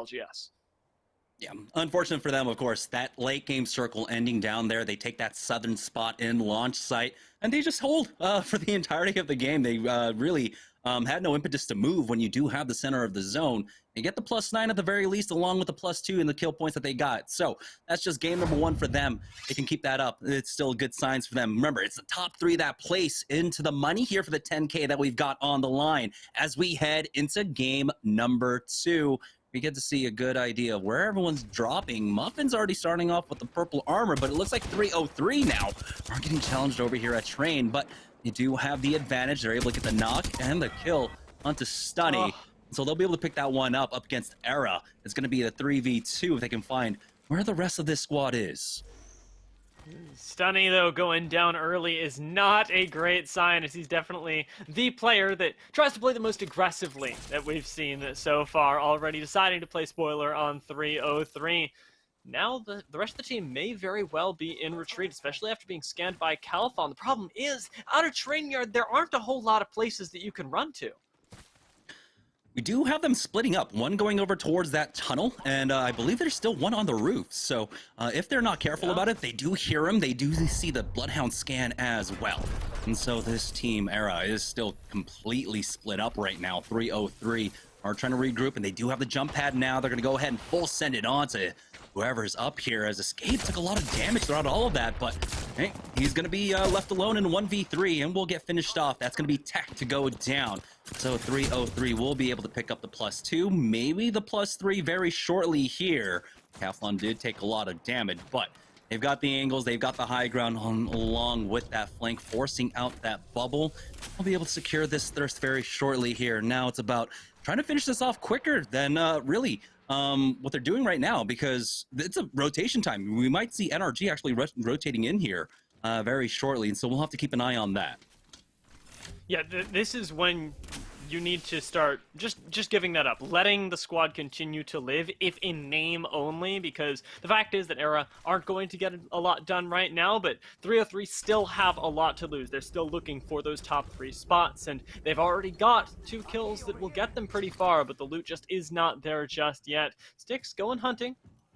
ALGS. Yeah, unfortunate for them, of course, that late game circle ending down there. They take that southern spot in launch site, and they just hold for the entirety of the game. They really had no impetus to move when you do have the center of the zone. They get the +9 at the very least, along with the +2 in the kill points that they got. So that's just game number 1 for them. They can keep that up. It's still good signs for them. Remember, it's the top 3 that place into the money here for the 10K that we've got on the line as we head into game number 2. We get to see a good idea of where everyone's dropping. Muffin's already starting off with the purple armor, but it looks like 303 now are getting challenged over here at Train, but they do have the advantage. They're able to get the knock and the kill onto Stunny. So they'll be able to pick that one up against Era. It's going to be the 3v2 if they can find where the rest of this squad is. Stunny, though, going down early is not a great sign, as he's definitely the player that tries to play the most aggressively that we've seen so far, already deciding to play spoiler on 303. Now the rest of the team may very well be in retreat, especially after being scanned by Califon. The problem is, out of Train Yard, there aren't a whole lot of places that you can run to. We do have them splitting up, one going over towards that tunnel, and I believe there's still one on the roof. So if they're not careful about it, they do hear him. They do see the Bloodhound scan as well. And so this team, Era, is still completely split up right now. 303 are trying to regroup, and they do have the jump pad now. They're going to go ahead and full send it on to whoever's up here, as Escape took a lot of damage throughout all of that, but hey, he's going to be left alone in 1v3, and we'll get finished off. That's going to be Tech to go down. So 303 will be able to pick up the +2, maybe the +3 very shortly here. Califon did take a lot of damage, but they've got the angles, they've got the high ground along with that flank, forcing out that bubble. We'll be able to secure this thirst very shortly here. Now it's about trying to finish this off quicker than really what they're doing right now, because it's a rotation time. We might see NRG actually rotating in here very shortly, and so we'll have to keep an eye on that. Yeah, this is when you need to start just giving that up, letting the squad continue to live, if in name only, because the fact is that Era aren't going to get a lot done right now, but 303 still have a lot to lose. They're still looking for those top 3 spots, and they've already got 2 kills that will get them pretty far, but the loot just is not there just yet. Styx going hunting,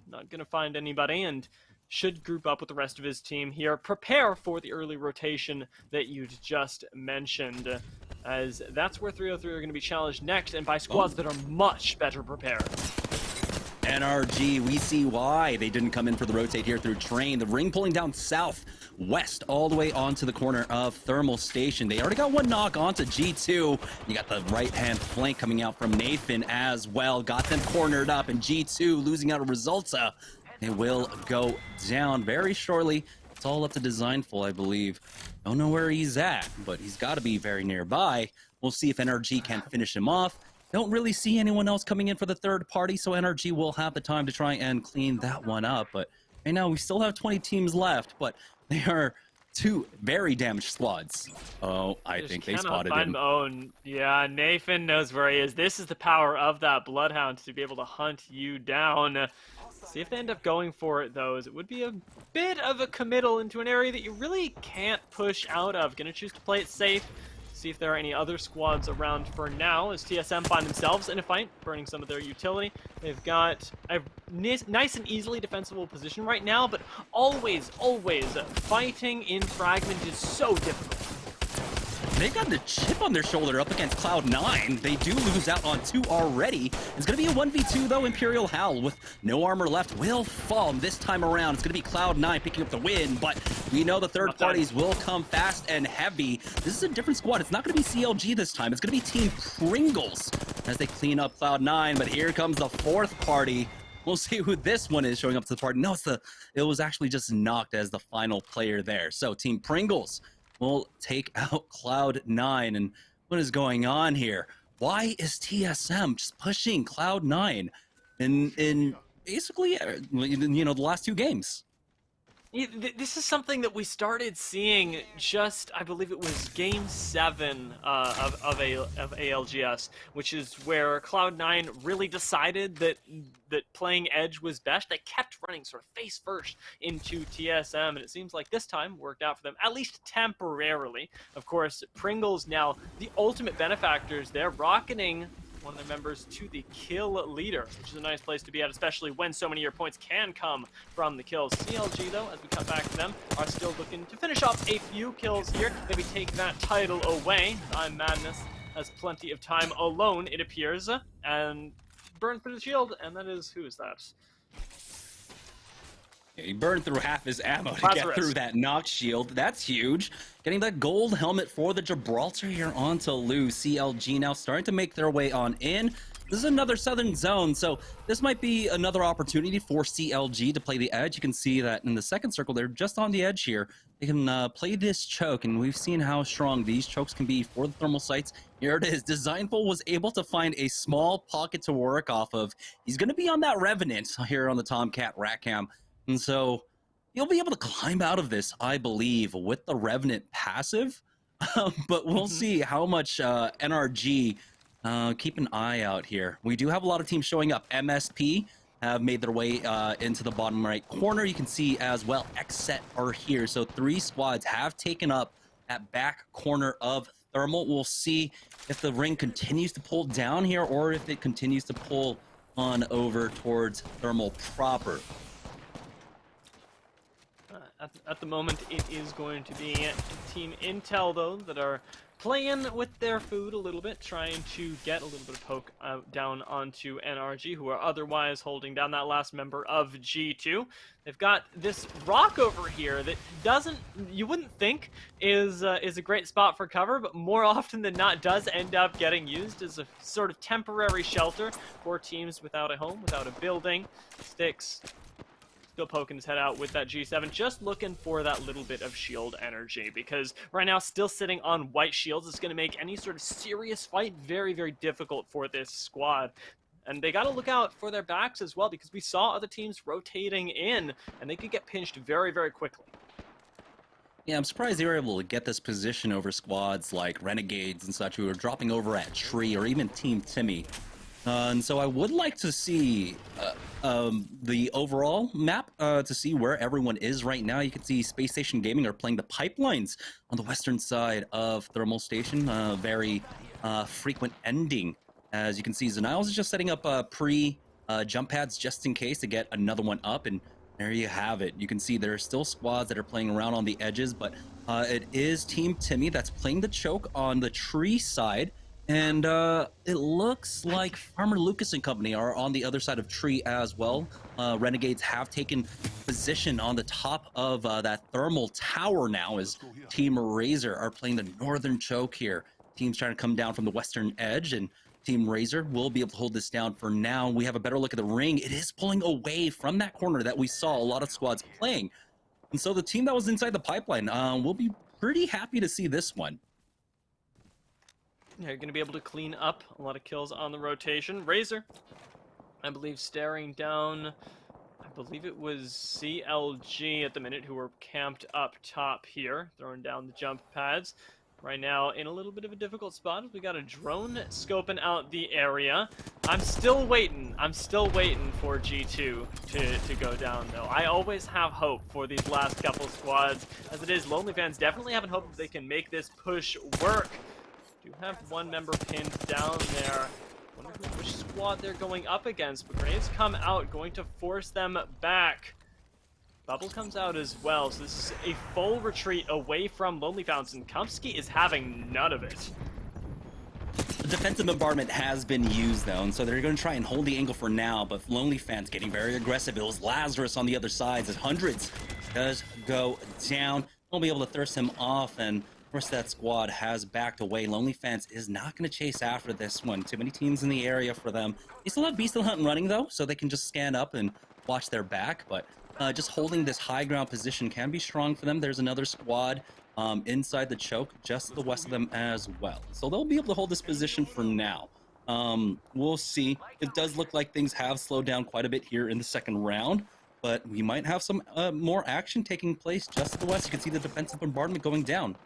not gonna find anybody, and should group up with the rest of his team here. Prepare for the early rotation that you'd just mentioned, as that's where 303 are going to be challenged next, and by squads that are much better prepared. NRG, we see why they didn't come in for the rotate here through Train. The ring pulling down south, west, all the way onto the corner of Thermal Station. They already got one knock onto G2. You got the right-hand flank coming out from Nathan as well. Got them cornered up, and G2 losing out of Resulta. They will go down very shortly. It's all up to Designful, I believe. Don't know where he's at, but he's got to be very nearby. We'll see if NRG can finish him off. Don't really see anyone else coming in for the third party, so NRG will have the time to try and clean that one up. But right now, we still have 20 teams left, but they are 2 very damaged squads. Oh, I think they spotted him. Oh, yeah, Nathan knows where he is. This is the power of that Bloodhound to be able to hunt you down. See if they end up going for it, though, as it would be a bit of a committal into an area that you really can't push out of. Gonna choose to play it safe, see if there are any other squads around for now, as TSM find themselves in a fight, burning some of their utility. They've got a nice and easily defensible position right now, but always fighting in Fragment is so difficult. They got the chip on their shoulder up against Cloud9. They do lose out on 2 already. It's going to be a 1v2, though. Imperial Howl, with no armor left, will fall this time around. It's going to be Cloud9 picking up the win, but we know the third parties will come fast and heavy. This is a different squad. It's not going to be CLG this time. It's going to be Team Pringles as they clean up Cloud9, but here comes the 4th party. We'll see who this one is showing up to the party. No, it was actually just knocked as the final player there. So Team Pringles will take out Cloud9. And what is going on here? Why is TSM just pushing Cloud9 in basically, the last 2 games? This is something that we started seeing just, I believe it was Game 7 of ALGS, which is where Cloud9 really decided that playing Edge was best. They kept running sort of face first into TSM, and it seems like this time worked out for them, at least temporarily. Of course, Pringles now the ultimate benefactors. They're rocketing one of their members to the kill leader, which is a nice place to be at, especially when so many of your points can come from the kills. CLG, though, as we cut back to them, are still looking to finish off a few kills here, maybe take that title away. I'm Madness has plenty of time alone, it appears, and burn through the shield, and that is, who is that? Yeah, he burned through half his ammo to Lazarus. get through that knock shield. That's huge. Getting that gold helmet for the Gibraltar here onto Lou. CLG now starting to make their way on in. This is another southern zone, so this might be another opportunity for CLG to play the edge. You can see that in the second circle, they're just on the edge here. They can play this choke, and we've seen how strong these chokes can be for the thermal sights. Here it is. Designful was able to find a small pocket to work off of. He's going to be on that Revenant here on the Tomcat Ratcam. And so you'll be able to climb out of this, I believe, with the Revenant passive. But we'll see how much NRG keep an eye out here. We do have a lot of teams showing up. MSP have made their way into the bottom right corner. You can see as well Xset are here. So 3 squads have taken up that back corner of Thermal. We'll see if the ring continues to pull down here or if it continues to pull on over towards Thermal proper. At the moment, it is going to be Team Intel, though, that are playing with their food a little bit, trying to get a little bit of poke down onto NRG, who are otherwise holding down that last member of G2. They've got this rock over here that you wouldn't think is a great spot for cover, but more often than not does end up getting used as a sort of temporary shelter for teams without a home, without a building. Sticks still poking his head out with that G7, just looking for that little bit of shield energy, because right now still sitting on white shields is going to make any sort of serious fight very, very difficult for this squad. And they got to look out for their backs as well, because we saw other teams rotating in, and they could get pinched very, very quickly. Yeah, I'm surprised they were able to get this position over squads like Renegades and such who are dropping over at Tree or even Team Timmy. And so I would like to see the overall map to see where everyone is right now. You can see Space Station Gaming are playing the Pipelines on the western side of Thermal Station. Very frequent ending. As you can see, Zaniles is just setting up jump pads just in case to get another one up. And there you have it. You can see there are still squads that are playing around on the edges, but it is Team Timmy that's playing the choke on the Tree side. And it looks like Farmer Lucas and company are on the other side of Tree as well. Renegades have taken position on the top of that thermal tower now as Team Razor are playing the northern choke here. Team's trying to come down from the western edge, and Team Razor will be able to hold this down for now. We have a better look at the ring. It is pulling away from that corner that we saw a lot of squads playing. And so the team that was inside the pipeline will be pretty happy to see this one. Yeah, you're going to be able to clean up a lot of kills on the rotation. Razor, I believe, staring down, I believe it was CLG at the minute, who were camped up top here, throwing down the jump pads. Right now, in a little bit of a difficult spot, we got a drone scoping out the area. I'm still waiting for G2 to go down, though. I always have hope for these last couple squads. As it is, Lonely Fans definitely having hope that they can make this push work. Do have one member pinned down there. Wonder which squad they're going up against, but grenades come out, going to force them back. Bubble comes out as well, so this is a full retreat away from Lonely Fountain. Kumsky is having none of it. The defensive bombardment has been used, though, and so they're going to try and hold the angle for now, but Lonely Fans getting very aggressive. It was Lazarus on the other side as Hundreds does go down. They'll be able to thirst him off, and of course that squad has backed away. Lonely Fans is not going to chase after this one. Too many teams in the area for them. They still have Beast of the Hunt running, though, so they can just scan up and watch their back, but just holding this high ground position can be strong for them. There's another squad inside the choke, just to the west of them as well. So they'll be able to hold this position for now. We'll see. It does look like things have slowed down quite a bit here in the second round, but we might have some more action taking place just to the west. You can see the defensive bombardment going down.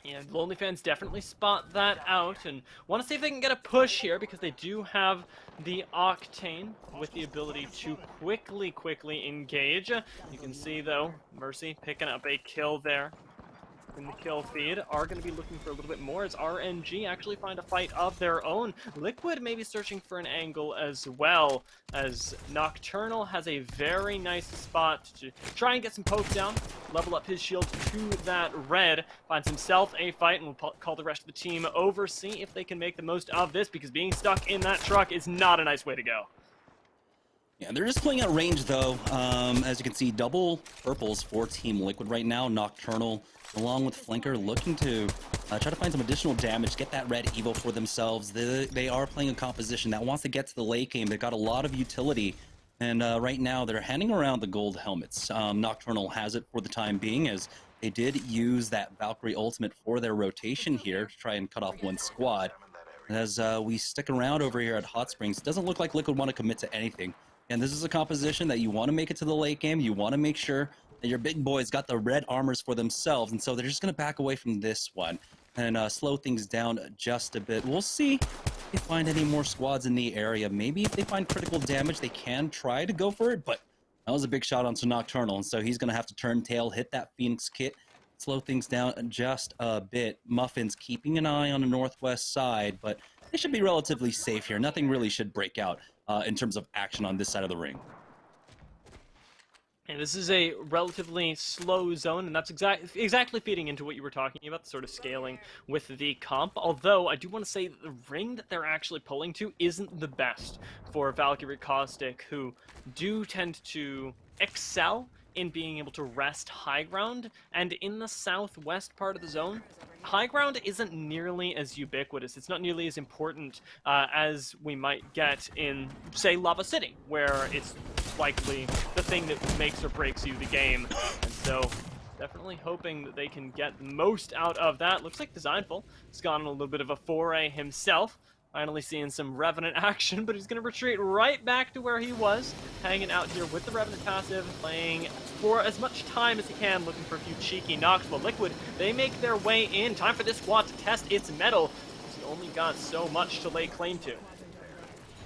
Yeah, Lonely Fans definitely spot that out and want to see if they can get a push here, because they do have the Octane with the ability to quickly engage. You can see, though, Mercy picking up a kill there. in the kill feed are going to be looking for a little bit more as RNG actually find a fight of their own. Liquid maybe searching for an angle as well, as Nocturnal has a very nice spot to try and get some poke down, level up his shield to that red, finds himself a fight, and will call the rest of the team over, see if they can make the most of this, because being stuck in that truck is not a nice way to go. Yeah, they're just playing at range, though. As you can see, double purples for Team Liquid right now. Nocturnal, along with Flanker, looking to try to find some additional damage, get that red Evo for themselves. They are playing a composition that wants to get to the late game. They've got a lot of utility, and right now they're handing around the gold helmets. Nocturnal has it for the time being, as they did use that Valkyrie ultimate for their rotation here to try and cut off one squad. As we stick around over here at Hot Springs, it doesn't look like Liquid want to commit to anything. And this is a composition that you want to make it to the late game. You want to make sure that your big boys got the red armors for themselves. And so they're just going to back away from this one and slow things down just a bit. We'll see if they find any more squads in the area. Maybe if they find critical damage, they can try to go for it. But that was a big shot onto Nocturnal. And so he's going to have to turn tail, hit that Phoenix kit, slow things down just a bit. Muffins keeping an eye on the northwest side, but they should be relatively safe here. Nothing really should break out in terms of action on this side of the ring. And this is a relatively slow zone, and that's exactly feeding into what you were talking about, the sort of scaling with the comp. Although, I do want to say that the ring that they're actually pulling to isn't the best for Valkyrie Caustic, who do tend to excel in being able to rest high ground, and in the southwest part of the zone, high ground isn't nearly as ubiquitous. It's not nearly as important as we might get in, say, Lava City, where it's likely the thing that makes or breaks you the game. And so, definitely hoping that they can get the most out of that. Looks like Designful has gone on a little bit of a foray himself. Finally seeing some Revenant action, but he's going to retreat right back to where he was, hanging out here with the Revenant passive, playing for as much time as he can, looking for a few cheeky knocks. While Liquid, they make their way in. Time for this squad to test its mettle. He's only got so much to lay claim to.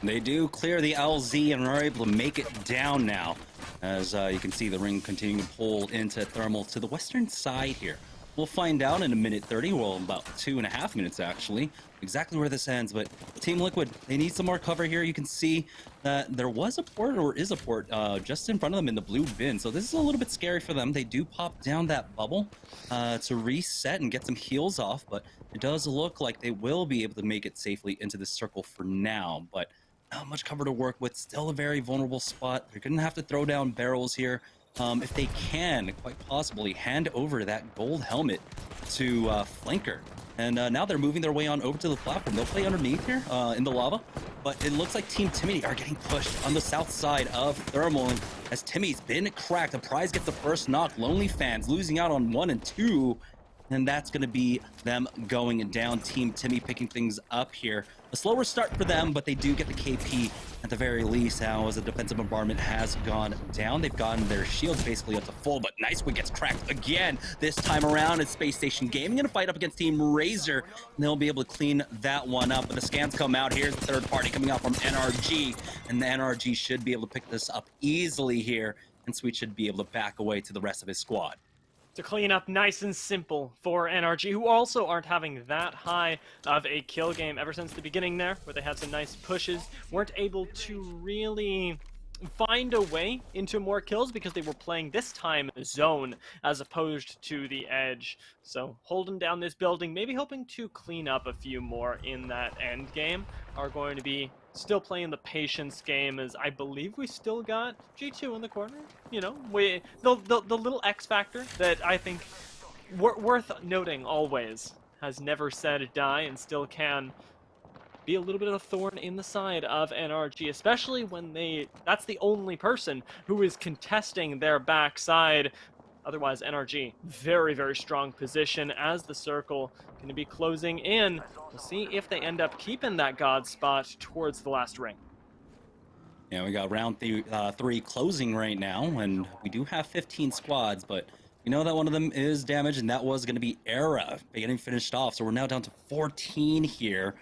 They do clear the LZ and are able to make it down now. As you can see the ring continuing to pull into Thermal to the western side here. We'll find out in a minute 30, well, about 2.5 minutes actually, exactly where this ends. But Team Liquid, they need some more cover here. You can see that there was a port, or is a port, just in front of them in the blue bin. So this is a little bit scary for them. They do pop down that bubble to reset and get some heals off, but it does look like they will be able to make it safely into the circle for now. But not much cover to work with. Still a very vulnerable spot. They're going to have to throw down barrels here. If they can, quite possibly, hand over that gold helmet to Flanker. And now they're moving their way on over to the platform. They'll play underneath here in the lava, but it looks like Team Timmy are getting pushed on the south side of Thermal. And as Timmy's been cracked, the prize gets the first knock. Lonely Fans losing out on 1 and 2. And that's going to be them going down. Team Timmy picking things up here. A slower start for them, but they do get the KP at the very least now as the defensive bombardment has gone down. They've gotten their shields basically up to full, but Nicewood gets cracked again. This time around, it's Space Station Gaming going to fight up against Team Razor, and they'll be able to clean that one up. But the scans come out. Here's the third party coming out from NRG, and the NRG should be able to pick this up easily here, and Sweet should be able to back away to the rest of his squad. To clean up nice and simple for NRG, who also aren't having that high of a kill game ever since the beginning there, where they had some nice pushes, weren't able to really find a way into more kills because they were playing this time zone as opposed to the edge. So holding down this building, maybe hoping to clean up a few more in that end game, are going to be still playing the patience game, as I believe we still got G2 in the corner. You know, the little X factor that I think worth noting always has never said die and still can be a little bit of a thorn in the side of NRG, especially when that's the only person who is contesting their backside. Otherwise, NRG, very, very strong position as the circle going to be closing in. We'll see if they end up keeping that God spot towards the last ring. Yeah, we got round 3 closing right now, and we do have 15 squads, but we know that one of them is damaged, and that was going to be Era getting finished off. So we're now down to 14 here.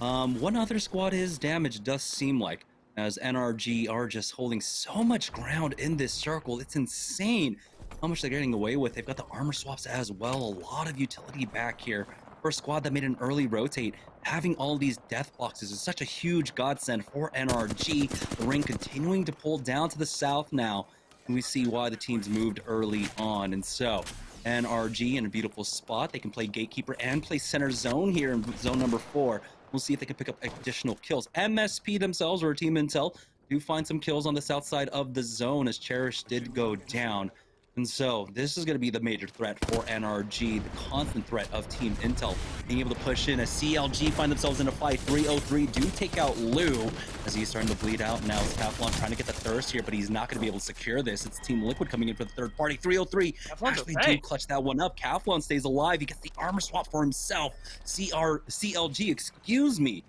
One other squad is damaged, does seem like, as NRG are just holding so much ground in this circle. It's insane how much they're getting away with. They've got the armor swaps as well. A lot of utility back here. For a squad that made an early rotate, having all these death boxes is such a huge godsend for NRG. The ring continuing to pull down to the south now. And we see why the teams moved early on. And so, NRG in a beautiful spot. They can play Gatekeeper and play center zone here in zone number 4. We'll see if they can pick up additional kills. MSP themselves, or Team Intel, do find some kills on the south side of the zone as Cherish did go down. And so this is going to be the major threat for NRG, the constant threat of Team Intel being able to push in as CLG find themselves in a fight. 303 do take out Lou as he's starting to bleed out now. It's Teflon trying to get the thirst here, but he's not going to be able to secure this. It's Team Liquid coming in for the third party. 303 actually do clutch that one up. Teflon stays alive. He gets the armor swap for himself. CLG, excuse me.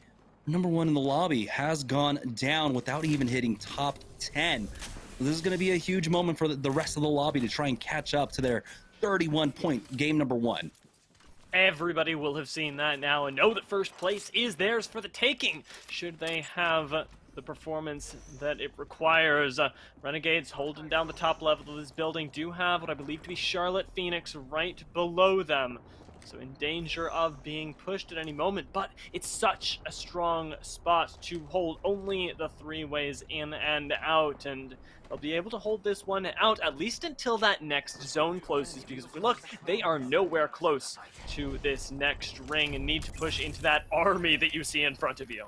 Number 1 in the lobby has gone down without even hitting top 10. This is going to be a huge moment for the rest of the lobby to try and catch up to their 31-point game number 1. Everybody will have seen that now and know that first place is theirs for the taking, should they have the performance that it requires. Renegades holding down the top level of this building do have what I believe to be Charlotte Phoenix right below them. So in danger of being pushed at any moment, but it's such a strong spot to hold only the 3 ways in and out, and they'll be able to hold this one out at least until that next zone closes, because if we look, they are nowhere close to this next ring and need to push into that army that you see in front of you.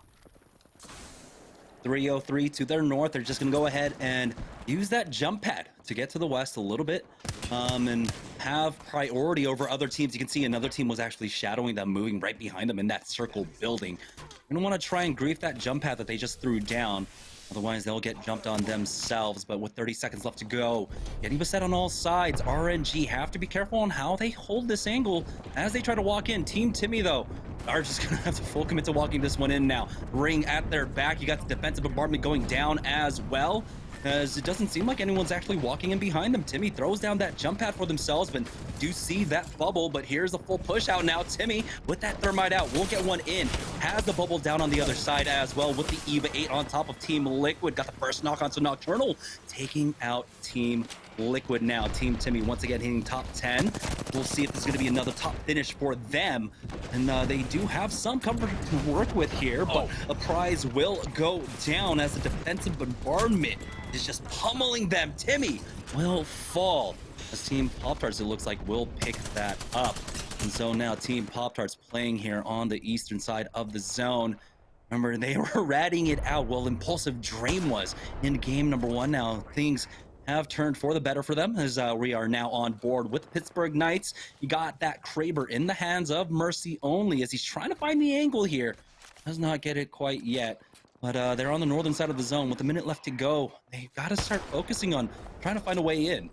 303 to their north. They're just going to go ahead and use that jump pad to get to the west a little bit and have priority over other teams. You can see another team was actually shadowing them, moving right behind them in that circle building. You're going to want to try and grief that jump pad that they just threw down. Otherwise, they'll get jumped on themselves. But with 30 seconds left to go, getting beset on all sides, RNG have to be careful on how they hold this angle as they try to walk in. Team Timmy, though, are just going to have to full commit to walking this one in now. Ring at their back. You got the defensive bombardment going down as well, as it doesn't seem like anyone's actually walking in behind them. Timmy throws down that jump pad for themselves, but do see that bubble. But here's the full push out now. Timmy with that thermite out will get one in. Has the bubble down on the other side as well with the EVA 8 on top of Team Liquid. Got the first knock on, so Nocturnal taking out Team Liquid now. Team Timmy once again hitting top 10. We'll see if this is going to be another top finish for them. And they do have some comfort to work with here, but a prize will go down as the defensive bombardment is just pummeling them. Timmy will fall as Team Pop-Tarts, it looks like, will pick that up. And so now Team Pop-Tarts playing here on the eastern side of the zone. Remember, they were ratting it out. Well, Impulsive Dream was in game number 1 now. Things have turned for the better for them as we are now on board with Pittsburgh Knights. You got that Kraber in the hands of Mercy only as he's trying to find the angle here. Does not get it quite yet. But they're on the northern side of the zone with a minute left to go. They've got to start focusing on trying to find a way in.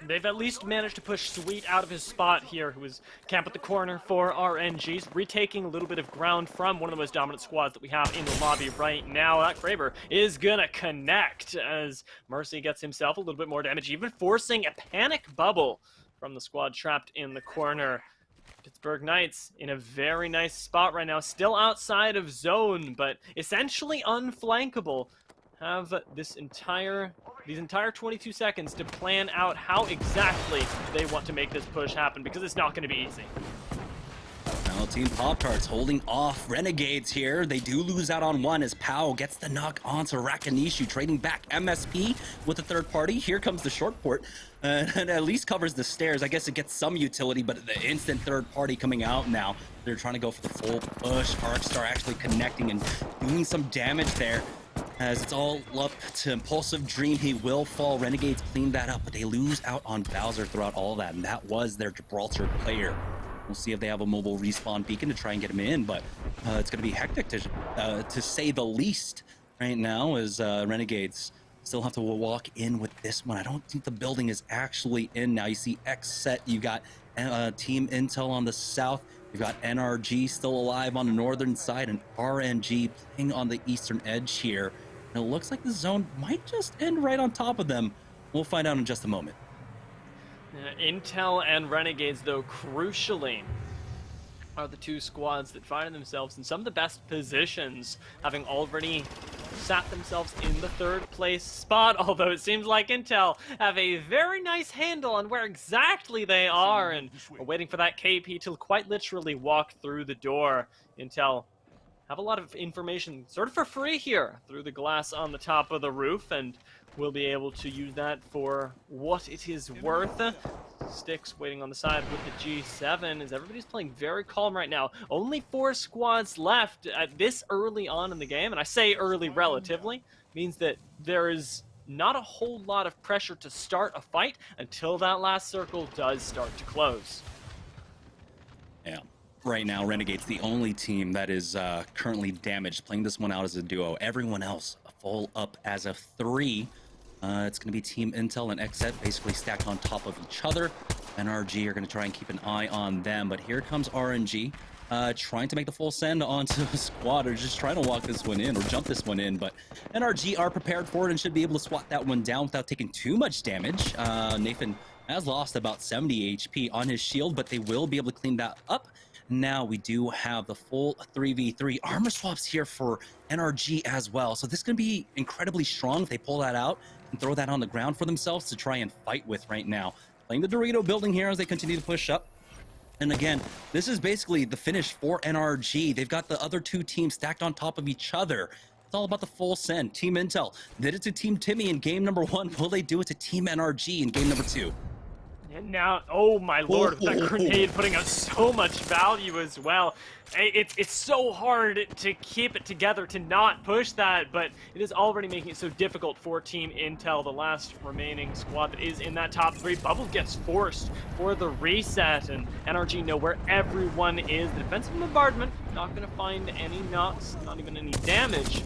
They've at least managed to push Sweet out of his spot here, who is camp at the corner for RNGs, retaking a little bit of ground from one of the most dominant squads that we have in the lobby right now. That Kraber is gonna connect as Mercy gets himself a little bit more damage, even forcing a panic bubble from the squad trapped in the corner. Pittsburgh Knights in a very nice spot right now, still outside of zone, but essentially unflankable. Have these entire 22 seconds to plan out how exactly they want to make this push happen, because it's not going to be easy. Now Team Pop-Tarts holding off Renegades here. They do lose out on one as Pao gets the knock onto Rakanishu, trading back MSP with the third party. Here comes the short port, and at least covers the stairs. I guess it gets some utility, but the instant third party coming out now. They're trying to go for the full push. Arcstar actually connecting and doing some damage there. As it's all up to Impulsive Dream, he will fall. Renegades clean that up, but they lose out on Bowser throughout all of that, and that was their Gibraltar player. We'll see if they have a mobile respawn beacon to try and get him in, but it's going to be hectic to say the least right now, as Renegades still have to walk in with this one. I don't think the building is actually in now. You see X set, you got Team Intel on the south, you've got NRG still alive on the northern side, and RNG playing on the eastern edge here. And it looks like the zone might just end right on top of them. We'll find out in just a moment. Intel and Renegades, though, crucially, are the two squads that find themselves in some of the best positions, having already sat themselves in the third place spot, although it seems like Intel have a very nice handle on where exactly they are, and are waiting for that KP to quite literally walk through the door. Intel have a lot of information sort of for free here through the glass on the top of the roof, and we'll be able to use that for what it is worth. Sticks waiting on the side with the G7 as everybody's playing very calm right now. Only 4 squads left at this early on in the game, and I say early relatively, means that there is not a whole lot of pressure to start a fight until that last circle does start to close. Yeah. Right now, Renegade's the only team that is currently damaged, playing this one out as a duo. Everyone else full up as a 3. It's going to be Team Intel and XZ basically stacked on top of each other. NRG are going to try and keep an eye on them, but here comes RNG trying to make the full send onto the squad, or just trying to walk this one in or jump this one in, but NRG are prepared for it and should be able to swat that one down without taking too much damage. Nathan has lost about 70 HP on his shield, but they will be able to clean that up. Now we do have the full 3v3 armor swaps here for NRG as well. So this is going to be incredibly strong if they pull that out and throw that on the ground for themselves to try and fight with right now. Playing the Dorito building here as they continue to push up. And again, this is basically the finish for NRG. They've got the other 2 teams stacked on top of each other. It's all about the full send. Team Intel did it to Team Timmy in game number 1. Will they do it to Team NRG in game number 2? And now, oh my lord, that grenade putting out so much value as well. It's so hard to keep it together, to not push that, but it is already making it so difficult for Team Intel, the last remaining squad that is in that top 3. Bubble gets forced for the reset, and NRG know where everyone is. The defensive bombardment, not going to find any knocks, not even any damage.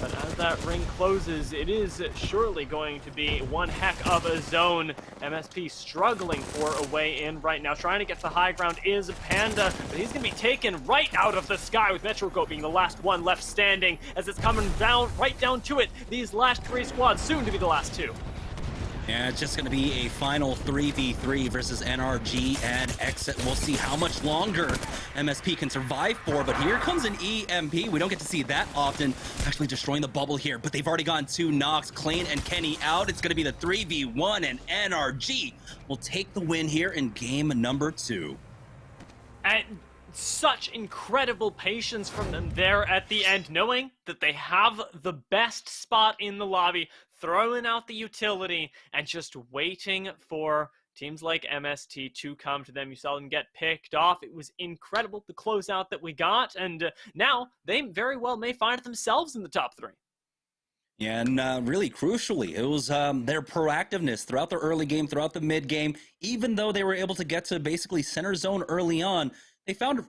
But as that ring closes, it is surely going to be one heck of a zone. MSP struggling for a way in right now. Trying to get the high ground is Panda, but he's going to be taken right out of the sky, with MetroGo being the last one left standing as it's coming down, right down to it. These last 3 squads, soon to be the last 2. Yeah, it's just going to be a final 3v3 versus NRG and Exit. We'll see how much longer MSP can survive for, but here comes an EMP. We don't get to see that often, actually destroying the bubble here, but they've already gotten 2 knocks. Klein and Kenny out. It's going to be the 3v1, and NRG will take the win here in game number 2. And such incredible patience from them there at the end, knowing that they have the best spot in the lobby, throwing out the utility and just waiting for teams like MST to come to them. You saw them get picked off. It was incredible, the closeout that we got, and now they very well may find themselves in the top 3. Yeah, and really crucially, it was their proactiveness throughout the early game, throughout the mid game. Even though they were able to get to basically center zone early on, they found